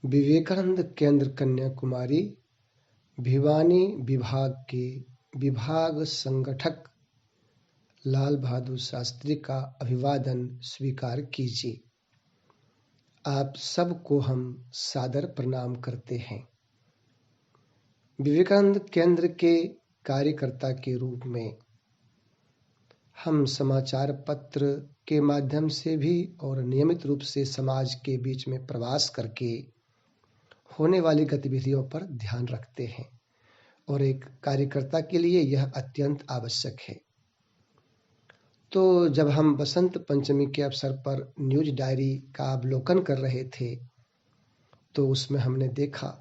विवेकानंद केंद्र कन्याकुमारी भिवानी विभाग के विभाग संगठक लाल बहादुर शास्त्री का अभिवादन स्वीकार कीजिए। आप सबको हम सादर प्रणाम करते हैं। विवेकानंद केंद्र के कार्यकर्ता के रूप में हम समाचार पत्र के माध्यम से भी और नियमित रूप से समाज के बीच में प्रवास करके होने वाली गतिविधियों पर ध्यान रखते हैं और एक कार्यकर्ता के लिए यह अत्यंत आवश्यक है। तो जब हम बसंत पंचमी के अवसर पर न्यूज डायरी का अवलोकन कर रहे थे तो उसमें हमने देखा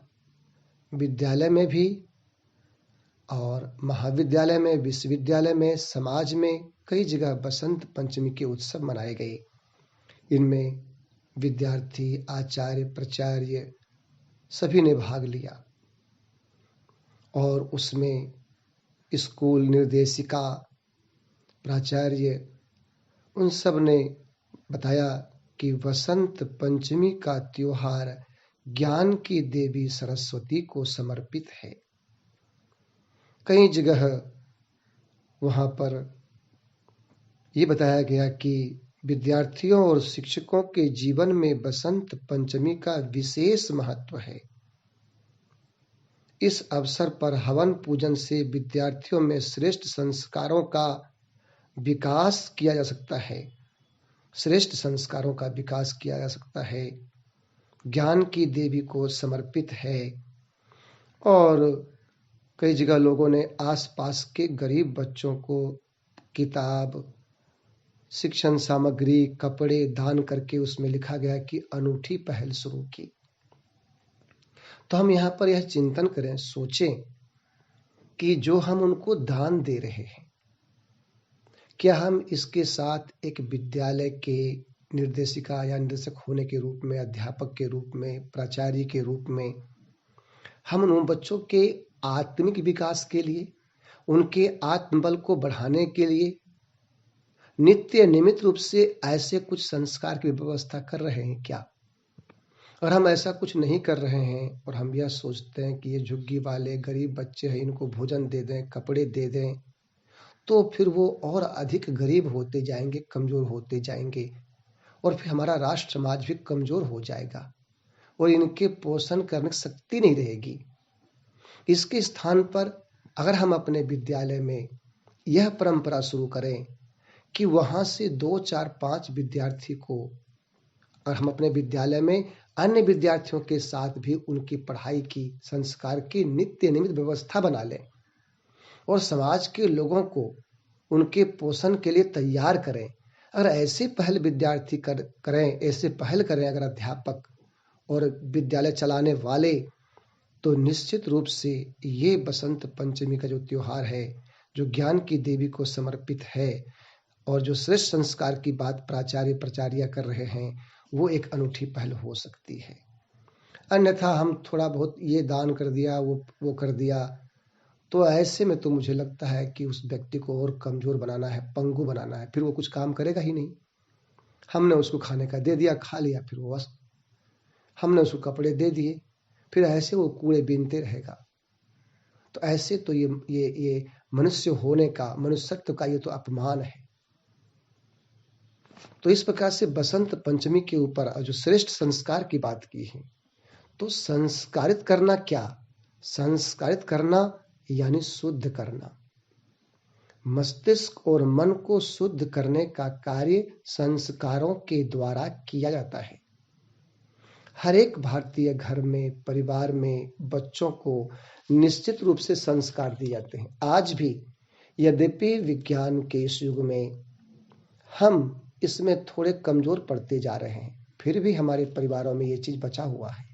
विद्यालय में भी और महाविद्यालय में, विश्वविद्यालय में, समाज में कई जगह बसंत पंचमी के उत्सव मनाए गए। इनमें विद्यार्थी, आचार्य, प्राचार्य सभी ने भाग लिया और उसमें स्कूल निर्देशिका, प्राचार्य उन सब ने बताया कि वसंत पंचमी का त्योहार ज्ञान की देवी सरस्वती को समर्पित है। कई जगह वहां पर ये बताया गया कि विद्यार्थियों और शिक्षकों के जीवन में बसंत पंचमी का विशेष महत्व है। इस अवसर पर हवन पूजन से विद्यार्थियों में श्रेष्ठ संस्कारों का विकास किया जा सकता है। श्रेष्ठ संस्कारों का विकास किया जा सकता है। ज्ञान की देवी को समर्पित है। और कई जगह लोगों ने आसपास के गरीब बच्चों को किताब, शिक्षण सामग्री, कपड़े दान करके उसमें लिखा गया कि अनूठी पहल शुरू की। तो हम यहाँ पर यह चिंतन करें, सोचें कि जो हम उनको दान दे रहे हैं, क्या हम इसके साथ एक विद्यालय के निर्देशिका या निर्देशक होने के रूप में, अध्यापक के रूप में, प्राचार्य के रूप में हम उन बच्चों के आत्मिक विकास के लिए, उनके आत्मबल को बढ़ाने के लिए नित्य नियमित रूप से ऐसे कुछ संस्कार की व्यवस्था कर रहे हैं क्या? और हम ऐसा कुछ नहीं कर रहे हैं और हम यह सोचते हैं कि ये झुग्गी वाले गरीब बच्चे हैं, इनको भोजन दे दें, कपड़े दे दें, तो फिर वो और अधिक गरीब होते जाएंगे, कमजोर होते जाएंगे और फिर हमारा राष्ट्र समाज भी कमजोर हो जाएगा और इनके पोषण करने की शक्ति नहीं रहेगी। इसके स्थान पर अगर हम अपने विद्यालय में यह परंपरा शुरू करें कि वहां से 2, 4, 5 विद्यार्थी को, और हम अपने विद्यालय में अन्य विद्यार्थियों के साथ भी उनकी पढ़ाई की, संस्कार की नित्य नियमित व्यवस्था बना लें और समाज के लोगों को उनके पोषण के लिए तैयार करें। अगर ऐसे पहल विद्यार्थी करें, ऐसे पहल करें अगर अध्यापक और विद्यालय चलाने वाले, तो निश्चित रूप से ये बसंत पंचमी का जो त्योहार है, जो ज्ञान की देवी को समर्पित है और जो श्रेष्ठ संस्कार की बात प्राचार्य प्राचार्य कर रहे हैं, वो एक अनूठी पहल हो सकती है। अन्यथा हम थोड़ा बहुत ये दान कर दिया, वो कर दिया, तो ऐसे में तो मुझे लगता है कि उस व्यक्ति को और कमजोर बनाना है, पंगु बनाना है, फिर वो कुछ काम करेगा ही नहीं। हमने उसको खाने का दे दिया, खा लिया, फिर वो बस हमने उसको कपड़े दे दिए, फिर ऐसे वो कूड़े बीनते रहेगा। तो ऐसे तो ये मनुष्य होने का, मनुष्यत्व का ये तो अपमान है। तो इस प्रकार से बसंत पंचमी के ऊपर जो श्रेष्ठ संस्कार की बात की है, तो संस्कारित करना क्या? संस्कारित करना यानी शुद्ध करना। मस्तिष्क और मन को शुद्ध करने का कार्य संस्कारों के द्वारा किया जाता है। हर एक भारतीय घर में, परिवार में बच्चों को निश्चित रूप से संस्कार दिए जाते हैं। आज भी यद्यपि विज्ञान के इस युग में हम इसमें थोड़े कमजोर पड़ते जा रहे हैं, फिर भी हमारे परिवारों में ये चीज बचा हुआ है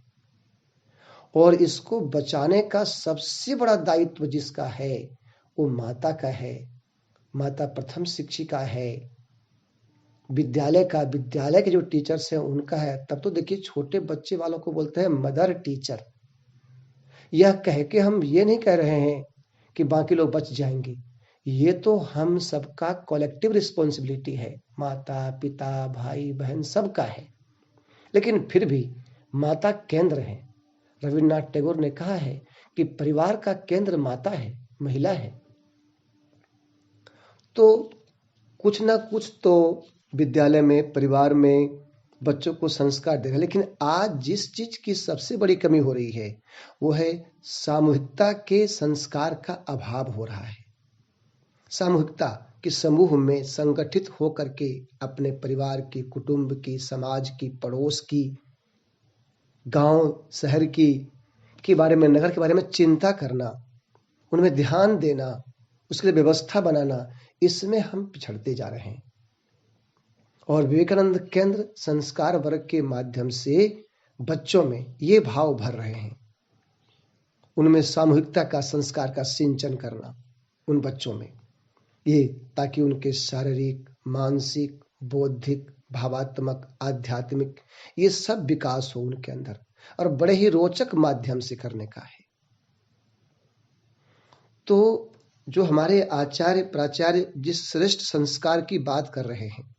और इसको बचाने का सबसे बड़ा दायित्व जिसका है वो माता का है। माता प्रथम शिक्षिका है, विद्यालय के जो टीचर्स हैं उनका है। तब तो देखिए छोटे बच्चे वालों को बोलते हैं मदर टीचर। यह कह के हम ये नहीं कह रहे हैं कि बाकी लोग बच जाएंगे, ये तो हम सबका कलेक्टिव रिस्पॉन्सिबिलिटी है, माता पिता भाई बहन सबका है। लेकिन फिर भी माता केंद्र है। रविन्द्रनाथ टैगोर ने कहा है कि परिवार का केंद्र माता है, महिला है। तो कुछ ना कुछ तो विद्यालय में, परिवार में बच्चों को संस्कार देगा। लेकिन आज जिस चीज की सबसे बड़ी कमी हो रही है वो है सामूहिकता के संस्कार का अभाव हो रहा है। सामूहिकता कि समूह में संगठित होकर के अपने परिवार की, कुटुंब की, समाज की, पड़ोस की, गांव शहर की के बारे में, नगर के बारे में चिंता करना, उनमें ध्यान देना, उसके लिए व्यवस्था बनाना, इसमें हम पिछड़ते जा रहे हैं। और विवेकानंद केंद्र संस्कार वर्ग के माध्यम से बच्चों में ये भाव भर रहे हैं, उनमें सामूहिकता का संस्कार का सिंचन करना उन बच्चों में, ये ताकि उनके शारीरिक, मानसिक, बौद्धिक, भावात्मक, आध्यात्मिक ये सब विकास हो उनके अंदर, और बड़े ही रोचक माध्यम से करने का है। तो जो हमारे आचार्य प्राचार्य जिस श्रेष्ठ संस्कार की बात कर रहे हैं,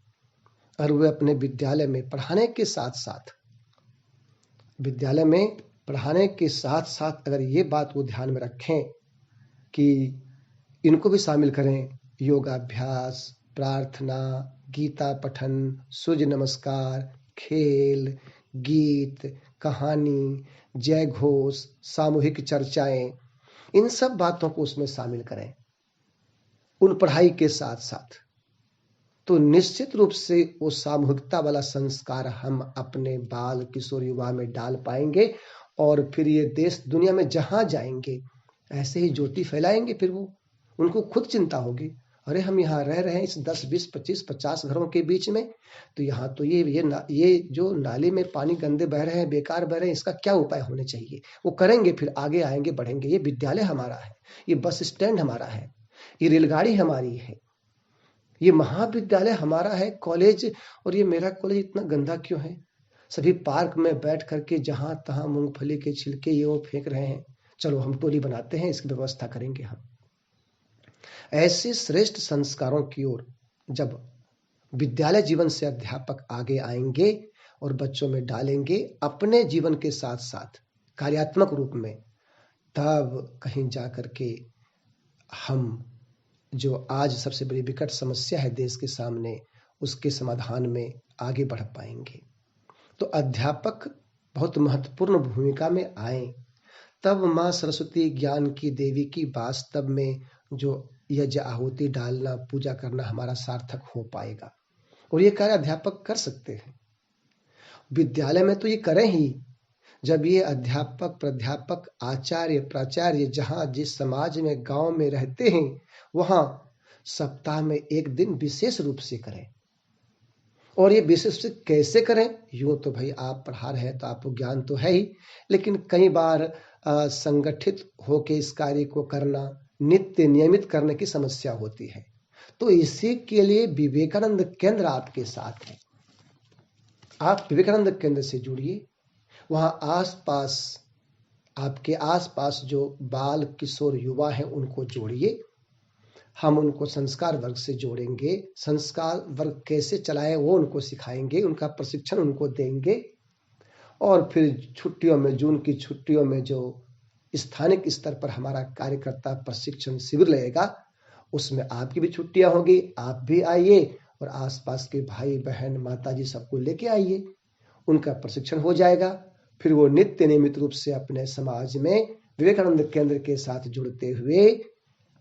और वे अपने विद्यालय में पढ़ाने के साथ साथ अगर ये बात वो ध्यान में रखें कि इनको भी शामिल करें, योगाभ्यास, प्रार्थना, गीता पठन, सूर्य नमस्कार, खेल, गीत, कहानी, जय घोष, सामूहिक चर्चाएं, इन सब बातों को उसमें शामिल करें उन पढ़ाई के साथ साथ, तो निश्चित रूप से वो सामूहिकता वाला संस्कार हम अपने बाल किशोर युवा में डाल पाएंगे। और फिर ये देश दुनिया में जहां जाएंगे ऐसे ही ज्योति फैलाएंगे। फिर वो, उनको खुद चिंता होगी, अरे हम यहाँ रह रहे हैं इस 10, 20, 25, 50 घरों के बीच में, तो यहाँ तो ये जो नाली में पानी गंदे बह रहे हैं, बेकार बह रहे हैं, इसका क्या उपाय होने चाहिए। वो करेंगे, फिर आगे आएंगे, बढ़ेंगे। ये विद्यालय हमारा है, ये बस स्टैंड हमारा है, ये रेलगाड़ी हमारी है, ये महाविद्यालय हमारा है, कॉलेज। और ये मेरा कॉलेज इतना गंदा क्यों है? सभी पार्क में बैठ करके जहां तहां मूंगफली के छिलके ये वो फेंक रहे हैं। चलो हम टोली बनाते हैं, इसकी व्यवस्था करेंगे हम। ऐसे श्रेष्ठ संस्कारों की ओर जब विद्यालय जीवन से अध्यापक आगे आएंगे और बच्चों में डालेंगे अपने जीवन के साथ साथ कार्यात्मक रूप में, तब कहीं जाकर के हम जो आज सबसे बड़ी विकट समस्या है देश के सामने, उसके समाधान में आगे बढ़ पाएंगे। तो अध्यापक बहुत महत्वपूर्ण भूमिका में आए, तब माँ सरस्वती ज्ञान की देवी की वास्तव में जो यज्ञ आहुति डालना, पूजा करना हमारा सार्थक हो पाएगा। और ये कार्य अध्यापक कर सकते हैं। विद्यालय में तो ये करें ही, जब ये अध्यापक, प्राध्यापक, आचार्य, प्राचार्य जहां जिस समाज में, गांव में रहते हैं, वहां सप्ताह में एक दिन विशेष रूप से करें। और ये विशेष रूप से कैसे करें? यूं तो भाई आप पढ़ा रहे हैं तो आपको ज्ञान तो है ही, लेकिन कई बार संगठित होकर इस कार्य को करना, नित्य नियमित करने की समस्या होती है। तो इसी के लिए विवेकानंद केंद्र आपके साथ है। आप विवेकानंद केंद्र से जुड़िए, वहां आसपास, आपके आसपास जो बाल किशोर युवा हैं उनको जोड़िए। हम उनको संस्कार वर्ग से जोड़ेंगे, संस्कार वर्ग कैसे चलाएं वो उनको सिखाएंगे, उनका प्रशिक्षण उनको देंगे। और फिर छुट्टियों में, जून की छुट्टियों में जो स्थानिक स्तर पर हमारा कार्यकर्ता प्रशिक्षण शिविर लगेगा, उसमें आपकी भी छुट्टियां होगी, आप भी आइए और आसपास के भाई बहन, माताजी सबको लेके आइए, उनका प्रशिक्षण हो जाएगा। फिर वो नित्य नियमित रूप से अपने समाज में विवेकानंद केंद्र के साथ जुड़ते हुए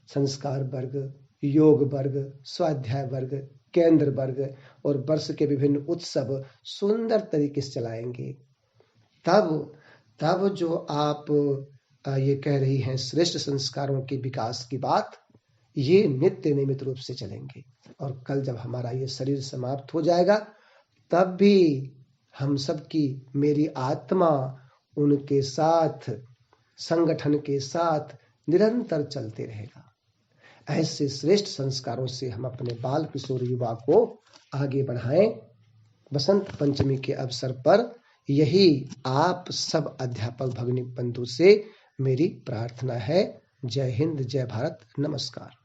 संस्कार वर्ग, योग वर्ग, स्वाध्याय वर्ग, केंद्र वर्ग और वर्ष के विभिन्न उत्सव सुंदर तरीके से चलाएंगे। तब जो आप ये कह रही हैं श्रेष्ठ संस्कारों के विकास की बात, ये नित्य नियमित रूप से चलेंगे। और कल जब हमारा ये शरीर समाप्त हो जाएगा, तब भी हम सब की, मेरी आत्मा उनके साथ, संगठन के साथ निरंतर चलते रहेगा। ऐसे श्रेष्ठ संस्कारों से हम अपने बाल किशोर युवा को आगे बढ़ाएं। बसंत पंचमी के अवसर पर यही आप सब अध्यापक भगिनी बंधु से मेरी प्रार्थना है। जय हिंद, जय भारत, नमस्कार।